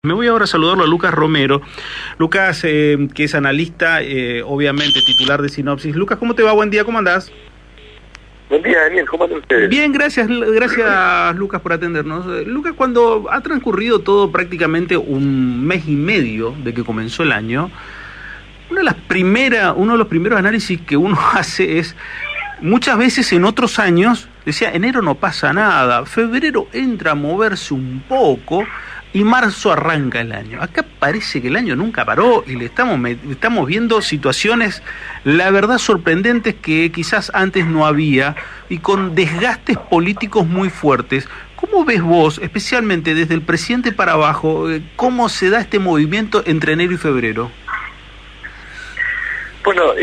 Me voy ahora a saludarlo a Lucas Romero. Lucas, que es analista, obviamente titular de Sinopsis. Lucas, ¿cómo te va? Buen día, ¿cómo andás? Buen día, Daniel, ¿cómo andan ustedes? Bien, gracias Lucas por atendernos. Lucas, cuando ha transcurrido todo prácticamente un mes y medio de que comenzó el año, uno de los primeros análisis que uno hace es, muchas veces en otros años, decía, enero no pasa nada, febrero entra a moverse un poco y marzo arranca el año. Acá parece que el año nunca paró y estamos viendo situaciones, la verdad, sorprendentes que quizás antes no había y con desgastes políticos muy fuertes. ¿Cómo ves vos, especialmente desde el presidente para abajo, cómo se da este movimiento entre enero y febrero? Bueno,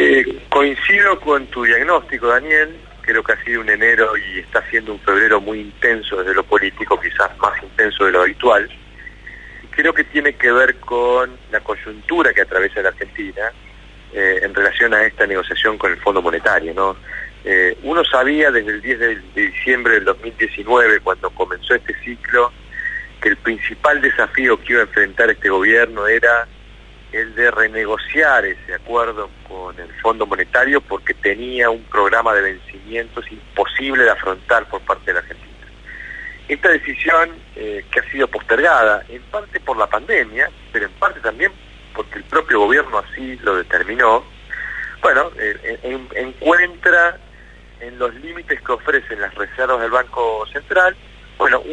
coincido con tu diagnóstico, Daniel. Creo que ha sido un enero y está siendo un febrero muy intenso desde lo político, quizás más intenso de lo habitual. Creo que tiene que ver con la coyuntura que atraviesa la Argentina en relación a esta negociación con el Fondo Monetario, ¿no? Uno sabía desde el 10 de diciembre del 2019, cuando comenzó este ciclo, que el principal desafío que iba a enfrentar este gobierno era el de renegociar ese acuerdo con el Fondo Monetario, porque tenía un programa de vencimientos imposible de afrontar por parte de la Argentina. Esta decisión que ha sido postergada, en parte por la pandemia, pero en parte también porque el propio gobierno así lo determinó, bueno, encuentra en los límites que ofrecen las reservas del Banco Central, bueno,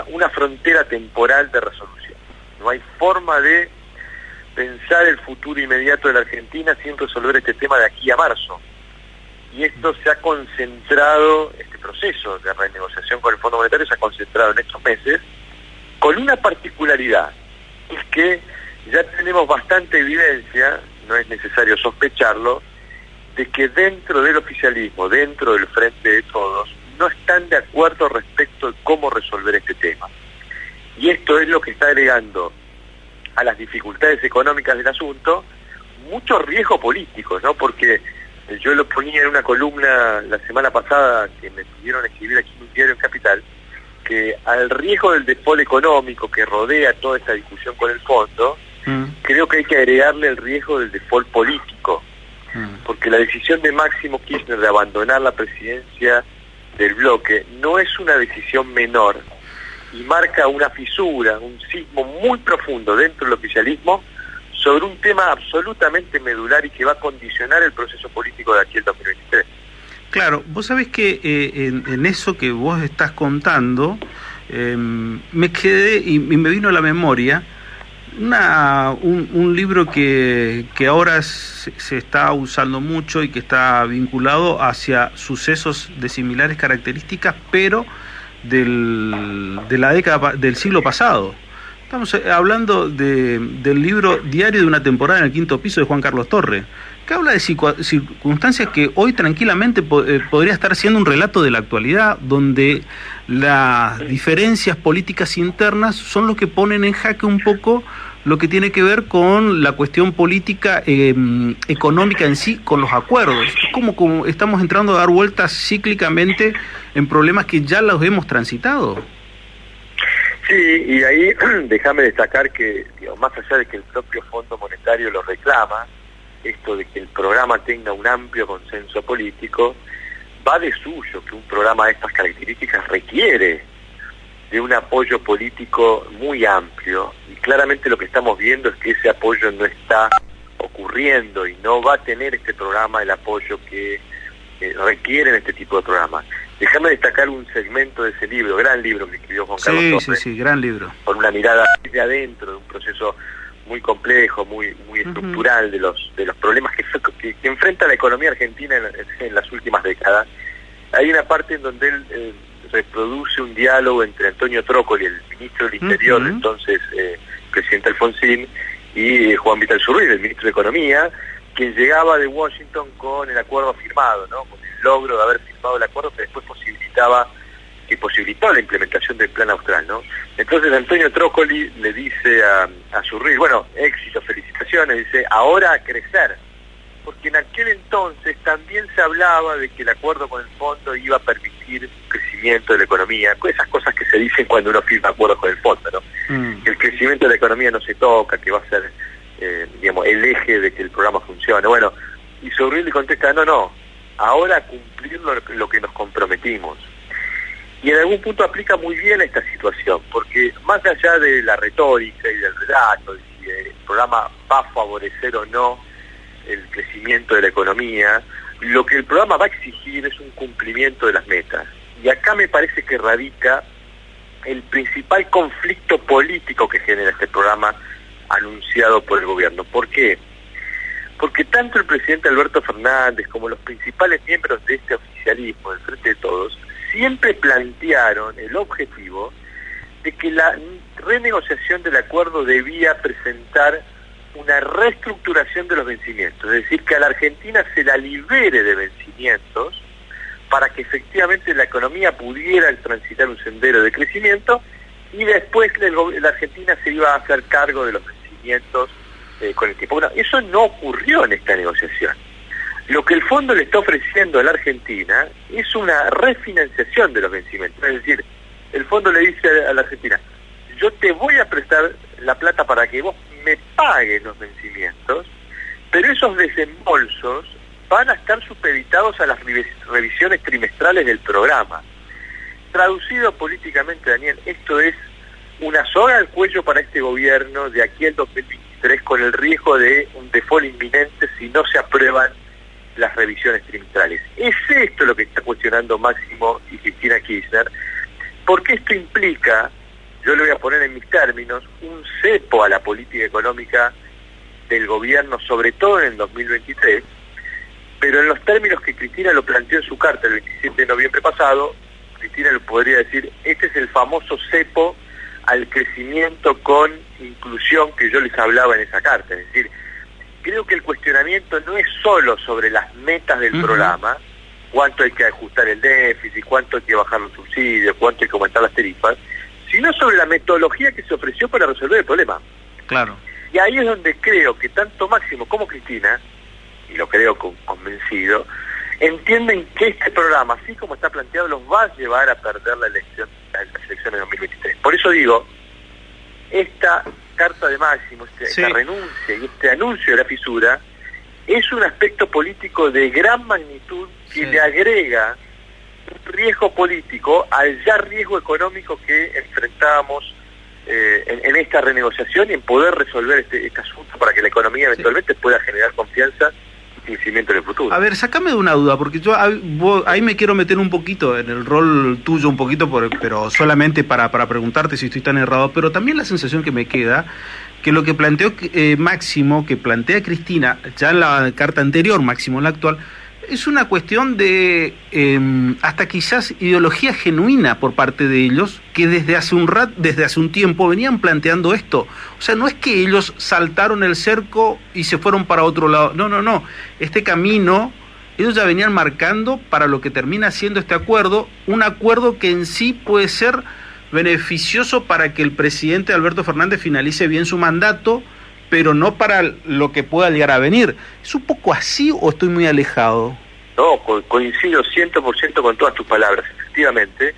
una frontera temporal de resolución. No hay forma de pensar el futuro inmediato de la Argentina sin resolver este tema de aquí a marzo. Y esto se ha concentrado, este proceso de renegociación con el Fondo Monetario se ha concentrado en estos meses, con una particularidad, es que ya tenemos bastante evidencia, no es necesario sospecharlo, de que dentro del oficialismo, dentro del Frente de Todos, no están de acuerdo respecto de cómo resolver este tema. Y esto es lo que está agregando a las dificultades económicas del asunto muchos riesgos políticos, ¿no? Porque yo lo ponía en una columna la semana pasada que me pidieron escribir aquí en un diario en Capital, que al riesgo del default económico que rodea toda esta discusión con el fondo, creo que hay que agregarle el riesgo del default político, porque la decisión de Máximo Kirchner de abandonar la presidencia del bloque no es una decisión menor y marca una fisura, un sismo muy profundo dentro del oficialismo sobre un tema absolutamente medular y que va a condicionar el proceso político de aquí al 2023. Claro, vos sabés que en eso que vos estás contando, me quedé y me vino a la memoria un libro que ahora se está usando mucho y que está vinculado hacia sucesos de similares características, pero de la década del siglo pasado. Estamos hablando del libro Diario de una temporada en el quinto piso de Juan Carlos Torre, que habla de circunstancias que hoy tranquilamente podría estar siendo un relato de la actualidad, donde las diferencias políticas internas son los que ponen en jaque un poco lo que tiene que ver con la cuestión política económica en sí, con los acuerdos. Es como estamos entrando a dar vueltas cíclicamente en problemas que ya los hemos transitado. Sí, y ahí déjame destacar que, más allá de que el propio Fondo Monetario lo reclama, esto de que el programa tenga un amplio consenso político, va de suyo que un programa de estas características requiere de un apoyo político muy amplio, y claramente lo que estamos viendo es que ese apoyo no está ocurriendo y no va a tener este programa el apoyo que requieren este tipo de programas. Déjame destacar un segmento de ese libro, gran libro que escribió Juan Carlos Torre. Sí, gran libro. Con una mirada de adentro, de un proceso muy complejo, muy estructural de los problemas que enfrenta la economía argentina en las últimas décadas. Hay una parte en donde él reproduce un diálogo entre Antonio Trócoli, el ministro del Interior, entonces presidente Alfonsín, y Juan Vital-Zurril, el ministro de Economía, quien llegaba de Washington con el acuerdo firmado, ¿no? Con el logro de haber firmado el acuerdo que después posibilitó la implementación del Plan Austral, ¿no? Entonces Antonio Trócoli le dice a Zurril, bueno, éxito, felicitaciones, dice, ahora a crecer. porque en aquel entonces también se hablaba de que el acuerdo con el fondo iba a permitir un crecimiento de la economía, esas cosas que se dicen cuando uno firma acuerdos con el fondo, ¿no? Que el crecimiento de la economía no se toca, que va a ser, digamos, el eje de que el programa funcione. Bueno, y Surrey contesta, no, ahora cumplir lo que nos comprometimos. Y en algún punto aplica muy bien a esta situación, porque más allá de la retórica y del relato, de si el programa va a favorecer o no el crecimiento de la economía, lo que el programa va a exigir es un cumplimiento de las metas. Y acá me parece que radica el principal conflicto político que genera este programa anunciado por el gobierno. ¿Por qué? Porque tanto el presidente Alberto Fernández como los principales miembros de este oficialismo, del Frente de Todos, siempre plantearon el objetivo de que la renegociación del acuerdo debía presentar una reestructuración de los vencimientos, es decir, que a la Argentina se la libere de vencimientos para que efectivamente la economía pudiera transitar un sendero de crecimiento y después la Argentina se iba a hacer cargo de los vencimientos con el tiempo. Bueno, eso no ocurrió en esta negociación. Lo que el fondo le está ofreciendo a la Argentina es una refinanciación de los vencimientos. Es decir, el fondo le dice a la Argentina, yo te voy a prestar la plata para que vos me pagues los vencimientos, pero esos desembolsos van a estar supeditados a las revisiones trimestrales del programa. Traducido políticamente, Daniel, esto es una soga al cuello para este gobierno de aquí al 2023 con el riesgo de un default inminente si no se aprueban las revisiones trimestrales. Es esto lo que está cuestionando Máximo y Cristina Kirchner, porque esto implica, yo lo voy a poner en mis términos, un cepo a la política económica del gobierno, sobre todo en el 2023, pero en los términos que Cristina lo planteó en su carta el 27 de noviembre pasado, Cristina lo podría decir, este es el famoso cepo al crecimiento con inclusión que yo les hablaba en esa carta, es decir, creo que el cuestionamiento no es solo sobre las metas del programa, cuánto hay que ajustar el déficit, cuánto hay que bajar los subsidios, cuánto hay que aumentar las tarifas, sino sobre la metodología que se ofreció para resolver el problema. Claro. Y ahí es donde creo que tanto Máximo como Cristina, y lo creo convencido, entienden que este programa, así como está planteado, los va a llevar a perder las elecciones de 2023. Por eso digo, esta carta de Máximo, esta renuncia y este anuncio de la fisura, es un aspecto político de gran magnitud que le agrega un riesgo político al ya riesgo económico que enfrentábamos en esta renegociación y en poder resolver este asunto para que la economía eventualmente pueda generar confianza y crecimiento en el futuro. A ver, sácame de una duda, porque yo ahí me quiero meter un poquito en el rol tuyo, un poquito, pero solamente para preguntarte si estoy tan errado, pero también la sensación que me queda, que lo que planteó Máximo, que plantea Cristina, ya en la carta anterior, Máximo en la actual, es una cuestión de hasta quizás ideología genuina por parte de ellos, que desde hace un tiempo venían planteando esto. O sea, no es que ellos saltaron el cerco y se fueron para otro lado. No. Este camino ellos ya venían marcando para lo que termina siendo este acuerdo, un acuerdo que en sí puede ser beneficioso para que el presidente Alberto Fernández finalice bien su mandato, pero no para lo que pueda llegar a venir. ¿Es un poco así o estoy muy alejado? No, coincido 100% con todas tus palabras. Efectivamente,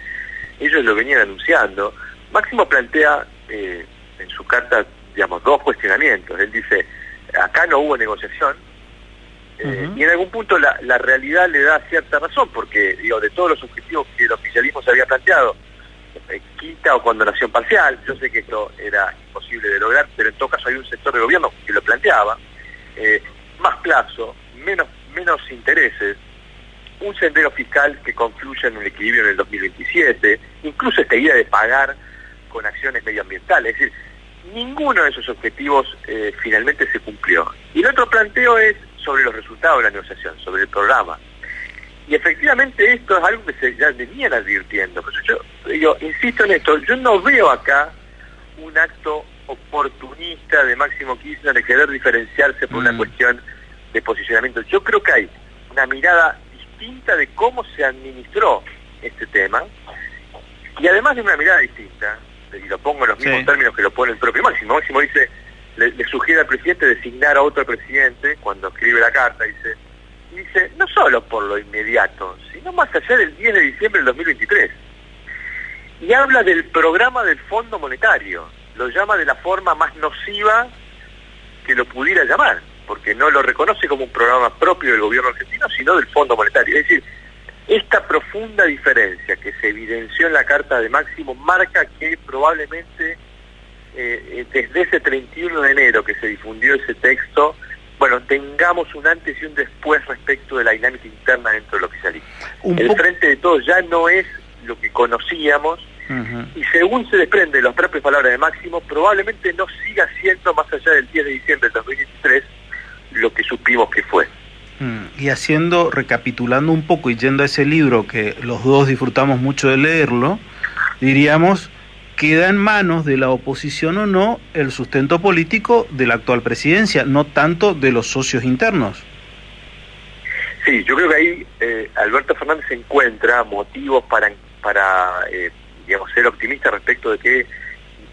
ellos lo venían anunciando. Máximo plantea en su carta, digamos, dos cuestionamientos. Él dice, acá no hubo negociación, y en algún punto la realidad le da cierta razón, porque digo, de todos los objetivos que el oficialismo se había planteado, quita o condonación parcial, yo sé que esto era imposible de lograr, pero en todo caso hay un sector del gobierno que lo planteaba, más plazo, menos intereses, un sendero fiscal que confluya en un equilibrio en el 2027, incluso esta idea de pagar con acciones medioambientales, es decir, ninguno de esos objetivos finalmente se cumplió. Y el otro planteo es sobre los resultados de la negociación, sobre el programa. Y efectivamente esto es algo que se ya venían advirtiendo. Por eso yo insisto en esto, yo no veo acá un acto oportunista de Máximo Kirchner de querer diferenciarse por una cuestión de posicionamiento. Yo creo que hay una mirada distinta de cómo se administró este tema, y además de una mirada distinta, y lo pongo en los mismos términos que lo pone el propio Máximo. Máximo dice, le sugiere al presidente designar a otro presidente cuando escribe la carta, dice, no solo por lo inmediato, sino más allá del 10 de diciembre del 2023. Y habla del programa del Fondo Monetario, lo llama de la forma más nociva que lo pudiera llamar, porque no lo reconoce como un programa propio del gobierno argentino, sino del Fondo Monetario. Es decir, esta profunda diferencia que se evidenció en la carta de Máximo marca que probablemente desde ese 31 de enero que se difundió ese texto, bueno, tengamos un antes y un después respecto de la dinámica interna dentro del oficialismo. El Frente de Todos ya no es lo que conocíamos, y según se desprende de las propias palabras de Máximo, probablemente no siga siendo más allá del 10 de diciembre del 2023 lo que supimos que fue. Y recapitulando un poco y yendo a ese libro que los dos disfrutamos mucho de leerlo, diríamos, queda en manos de la oposición o no el sustento político de la actual presidencia, no tanto de los socios internos. Sí, yo creo que ahí Alberto Fernández encuentra motivos para digamos, ser optimista respecto de que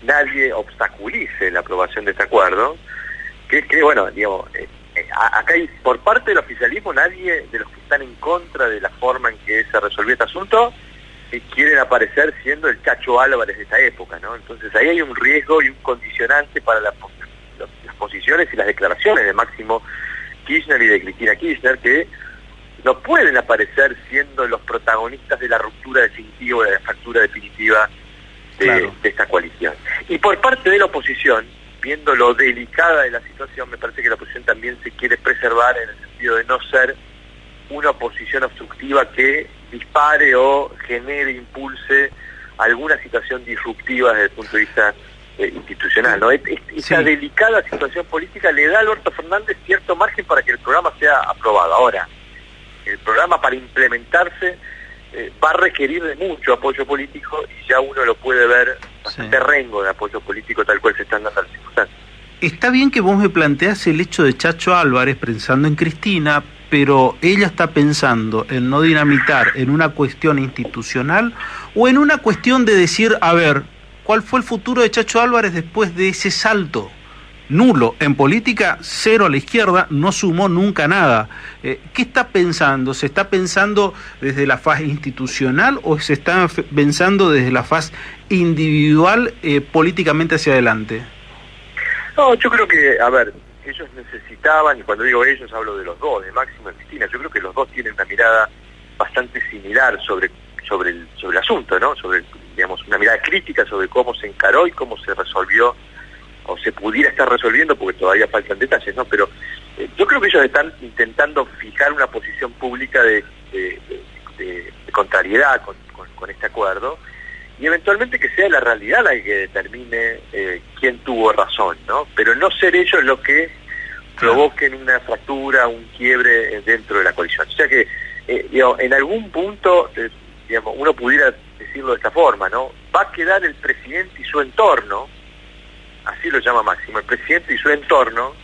nadie obstaculice la aprobación de este acuerdo, que es que, bueno, digamos, acá hay, por parte del oficialismo, nadie de los que están en contra de la forma en que se resolvió este asunto quieren aparecer siendo el Chacho Álvarez de esta época, ¿no? Entonces ahí hay un riesgo y un condicionante para las posiciones y las declaraciones de Máximo Kirchner y de Cristina Kirchner, que no pueden aparecer siendo los protagonistas de la ruptura definitiva, de la fractura definitiva de esta coalición. Y por parte de la oposición, viendo lo delicada de la situación, me parece que la oposición también se quiere preservar en el sentido de no ser una oposición obstructiva que dispare o genere, impulse alguna situación disruptiva desde el punto de vista institucional, ¿no? Esta delicada situación política le da a Alberto Fernández cierto margen para que el programa sea aprobado. Ahora, el programa para implementarse va a requerir de mucho apoyo político y ya uno lo puede ver bastante rengo de apoyo político tal cual se están dando las circunstancias. Está bien que vos me planteás el hecho de Chacho Álvarez pensando en Cristina, pero ella está pensando en no dinamitar en una cuestión institucional o en una cuestión de decir, a ver, ¿cuál fue el futuro de Chacho Álvarez después de ese salto? Nulo, en política, cero a la izquierda, no sumó nunca nada. ¿Qué está pensando? ¿Se está pensando desde la faz institucional o se está pensando desde la faz individual políticamente hacia adelante? No, yo creo que, a ver, ellos necesitaban, y cuando digo ellos hablo de los dos, de Máximo y Cristina, yo creo que los dos tienen una mirada bastante similar sobre el asunto, ¿no? Sobre, digamos, una mirada crítica sobre cómo se encaró y cómo se resolvió o se pudiera estar resolviendo, porque todavía faltan detalles, ¿no? Pero yo creo que ellos están intentando fijar una posición pública de contrariedad con este acuerdo, y eventualmente que sea la realidad la que determine quién tuvo razón, ¿no? Pero no ser ellos los que provoquen una fractura, un quiebre dentro de la coalición. O sea que, digamos, en algún punto, digamos, uno pudiera decirlo de esta forma, ¿no? Va a quedar el presidente y su entorno, así lo llama Máximo, el presidente y su entorno,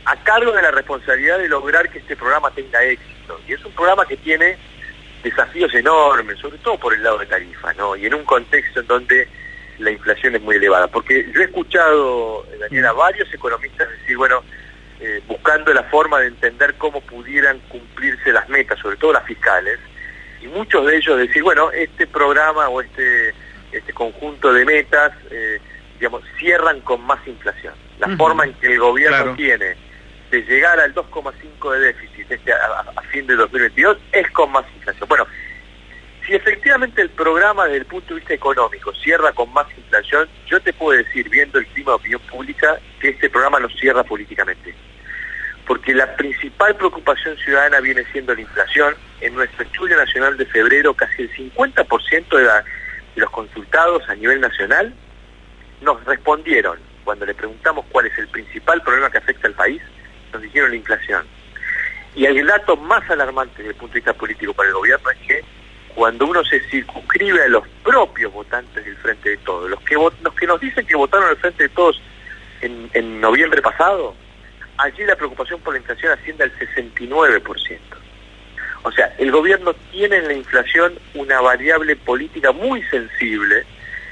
a cargo de la responsabilidad de lograr que este programa tenga éxito. Y es un programa que tiene desafíos enormes, sobre todo por el lado de tarifas, ¿no? Y en un contexto en donde la inflación es muy elevada. Porque yo he escuchado, Daniel, a varios economistas decir, bueno, buscando la forma de entender cómo pudieran cumplirse las metas, sobre todo las fiscales, y muchos de ellos decir, bueno, este programa o este conjunto de metas, digamos, cierran con más inflación. La forma en que el gobierno tiene de llegar al 2,5 de déficit a fin de 2022 es con más inflación. Bueno, si efectivamente el programa desde el punto de vista económico cierra con más inflación, yo te puedo decir, viendo el clima de opinión pública, que este programa no cierra políticamente. Porque la principal preocupación ciudadana viene siendo la inflación. En nuestro estudio nacional de febrero, casi el 50% de los consultados a nivel nacional nos respondieron, cuando le preguntamos cuál es el principal problema que afecta al país, nos dijeron la inflación. Y el dato más alarmante desde el punto de vista político para el gobierno es que cuando uno se circunscribe a los propios votantes del Frente de Todos, los que nos dicen que votaron al Frente de Todos en noviembre pasado, allí la preocupación por la inflación asciende al 69%. O sea, el gobierno tiene en la inflación una variable política muy sensible,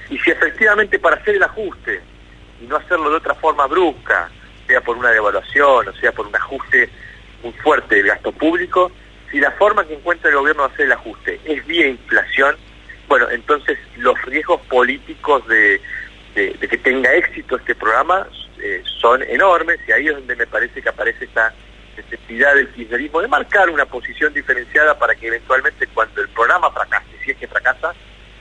y si efectivamente para hacer el ajuste y no hacerlo de otra forma brusca, sea por una devaluación o sea por un ajuste muy fuerte del gasto público, si la forma que encuentra el gobierno de hacer el ajuste es vía inflación, bueno, entonces los riesgos políticos de que tenga éxito este programa son enormes, y ahí es donde me parece que aparece esta necesidad del kirchnerismo de marcar una posición diferenciada para que eventualmente cuando el programa fracase, si es que fracasa,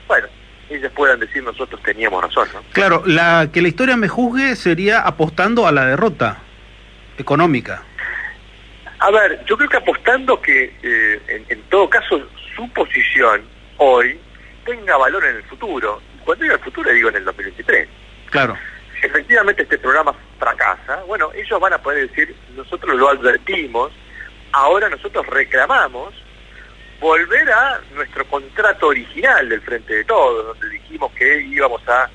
bueno, ellos puedan decir nosotros teníamos razón, ¿no? Claro, que la historia me juzgue sería apostando a la derrota económica. A ver, yo creo que apostando que en todo caso su posición hoy tenga valor en el futuro. Cuando digo el futuro digo en el 2023. Claro. Si efectivamente este programa fracasa, bueno, ellos van a poder decir, nosotros lo advertimos, ahora nosotros reclamamos volver a nuestro contrato original del Frente de Todos, donde dijimos que íbamos a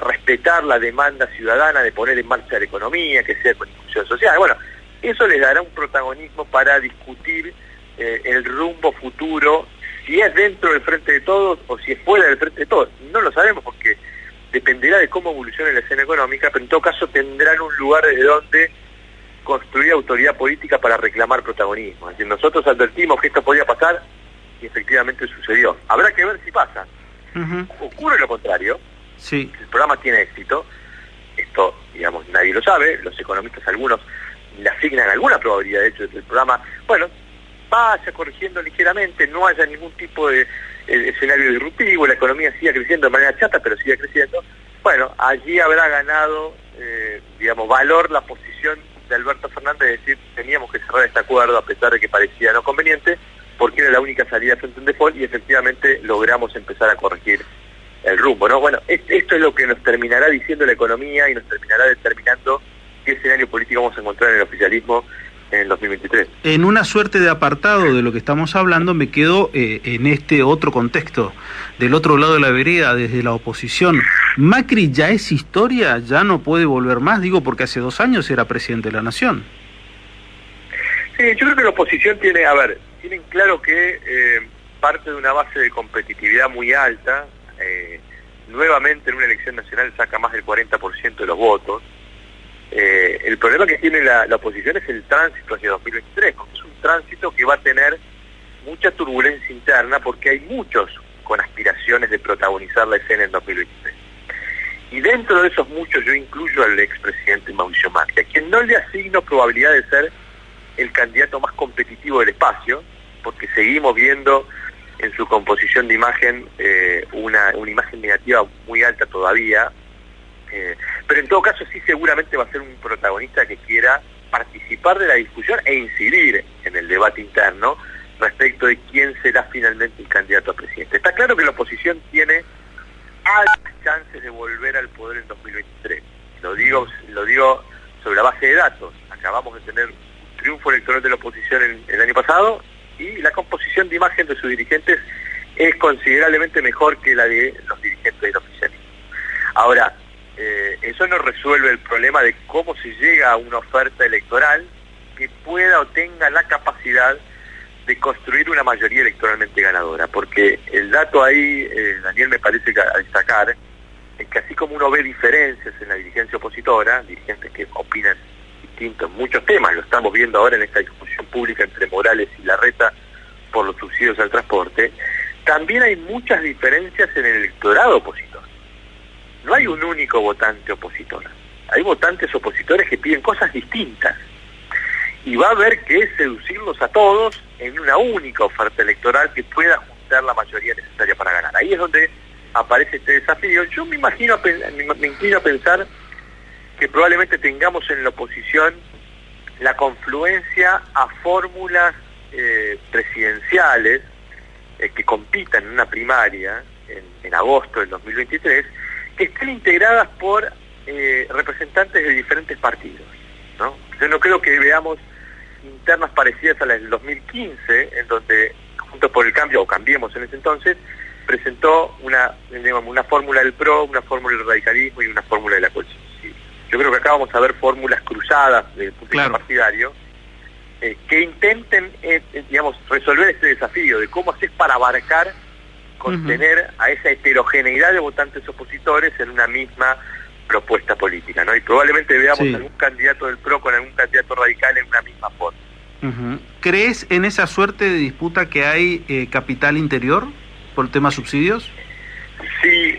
respetar la demanda ciudadana de poner en marcha la economía, que sea con inclusión social. Bueno, eso les dará un protagonismo para discutir el rumbo futuro, si es dentro del Frente de Todos o si es fuera del Frente de Todos. No lo sabemos porque dependerá de cómo evolucione la escena económica, pero en todo caso tendrán un lugar desde donde construir autoridad política para reclamar protagonismo. Es decir, nosotros advertimos que esto podía pasar y efectivamente sucedió. Habrá que ver si pasa. Ocurre lo contrario. Sí. El programa tiene éxito. Esto, digamos, nadie lo sabe. Los economistas, algunos, le asignan alguna probabilidad, de hecho, de que el programa, bueno, vaya corrigiendo ligeramente, no haya ningún tipo de escenario disruptivo, la economía siga creciendo de manera chata, pero siga creciendo. Bueno, allí habrá ganado, digamos, valor la posición de Alberto Fernández de decir, teníamos que cerrar este acuerdo a pesar de que parecía no conveniente, porque era la única salida frente a un default, y efectivamente logramos empezar a corregir el rumbo, ¿no? Bueno, esto es lo que nos terminará diciendo la economía y nos terminará determinando qué escenario político vamos a encontrar en el oficialismo en el 2023. En una suerte de apartado de lo que estamos hablando, me quedo en este otro contexto, del otro lado de la vereda, desde la oposición. ¿Macri ya es historia? ¿Ya no puede volver más? Digo, porque hace 2 años era presidente de la Nación. Sí, yo creo que la oposición tiene, a ver, tienen claro que parte de una base de competitividad muy alta, nuevamente en una elección nacional saca más del 40% de los votos. El problema que tiene la oposición es el tránsito hacia 2023, porque es un tránsito que va a tener mucha turbulencia interna, porque hay muchos con aspiraciones de protagonizar la escena en 2023. Y dentro de esos muchos yo incluyo al expresidente Mauricio Macri, a quien no le asigno probabilidad de ser el candidato más competitivo del espacio, porque seguimos viendo en su composición de imagen una imagen negativa muy alta todavía, pero en todo caso sí seguramente va a ser un protagonista que quiera participar de la discusión e incidir en el debate interno respecto de quién será finalmente el candidato a presidente. Está claro que la oposición tiene altas chances de volver al poder en 2023. Lo digo sobre la base de datos. Acabamos de tener un triunfo electoral de la oposición el año pasado y la composición de imagen de sus dirigentes es considerablemente mejor que la de los dirigentes del oficialismo. Ahora, eso no resuelve el problema de cómo se llega a una oferta electoral que pueda o tenga la capacidad de construir una mayoría electoralmente ganadora, porque el dato ahí, Daniel, me parece que a destacar es que así como uno ve diferencias en la dirigencia opositora, dirigentes que opinan distintos en muchos temas, lo estamos viendo ahora en esta discusión pública entre Morales y Larreta por los subsidios al transporte, también hay muchas diferencias en el electorado opositor. No hay un único votante opositor, hay votantes opositores que piden cosas distintas, y va a haber que seducirlos a todos en una única oferta electoral que pueda juntar la mayoría necesaria para ganar. Ahí es donde aparece este desafío. Yo me inclino a pensar que probablemente tengamos en la oposición la confluencia a fórmulas presidenciales que compitan en una primaria en agosto del 2023, que estén integradas por representantes de diferentes partidos, ¿no? Yo no creo que veamos internas parecidas a las del 2015, en donde Juntos por el Cambio, o Cambiemos en ese entonces, presentó una fórmula del PRO, una fórmula del radicalismo y una fórmula de la coalición. Yo creo que acá vamos a ver fórmulas cruzadas desde el punto de vista partidario que intenten, digamos, resolver este desafío de cómo hacer para abarcar, contener a esa heterogeneidad de votantes opositores en una misma propuesta política, ¿no? Y probablemente veamos Sí. algún candidato del PRO con algún candidato radical en una misma foto. Ujú. ¿Crees en esa suerte de disputa que hay capital interior por el tema subsidios? Sí,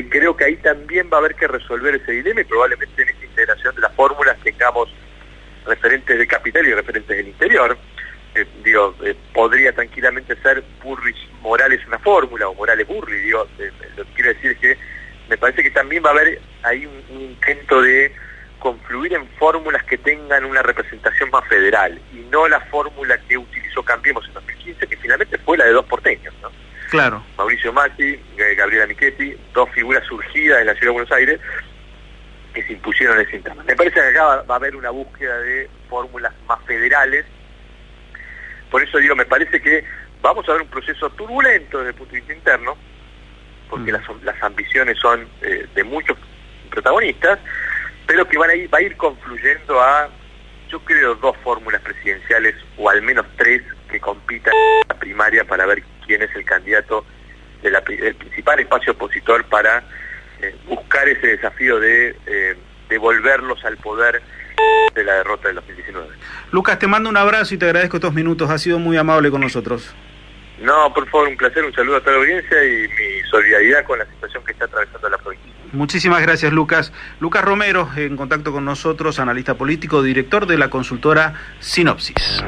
creo que ahí también va a haber que resolver ese dilema y probablemente en esa integración de las fórmulas tengamos referentes de capital y referentes del interior. Podría tranquilamente ser Burrich Morales una fórmula o Morales Burri, lo que quiero decir es que me parece que también va a haber ahí un intento de confluir en fórmulas que tengan una representación más federal y no la fórmula que utilizó Cambiemos en 2015, que finalmente fue la de dos porteños, ¿no? Claro. Mauricio Macri, Gabriela Michetti, dos figuras surgidas de la Ciudad de Buenos Aires que se impusieron en ese interno. Me parece que acá va a haber una búsqueda de fórmulas más federales. Por eso digo, me parece que vamos a ver un proceso turbulento desde el punto de vista interno, porque las ambiciones son de muchos protagonistas, pero que va a ir confluyendo a, yo creo, dos fórmulas presidenciales, o al menos tres, que compitan en la primaria para ver quién es el candidato del principal espacio opositor para buscar ese desafío de devolverlos al poder de la derrota del 2019. Lucas, te mando un abrazo y te agradezco estos minutos, has sido muy amable con nosotros. No, por favor, un placer, un saludo a toda la audiencia y mi solidaridad con la situación que está atravesando la provincia. Muchísimas gracias, Lucas. Lucas Romero, en contacto con nosotros, analista político, director de la consultora Sinopsis.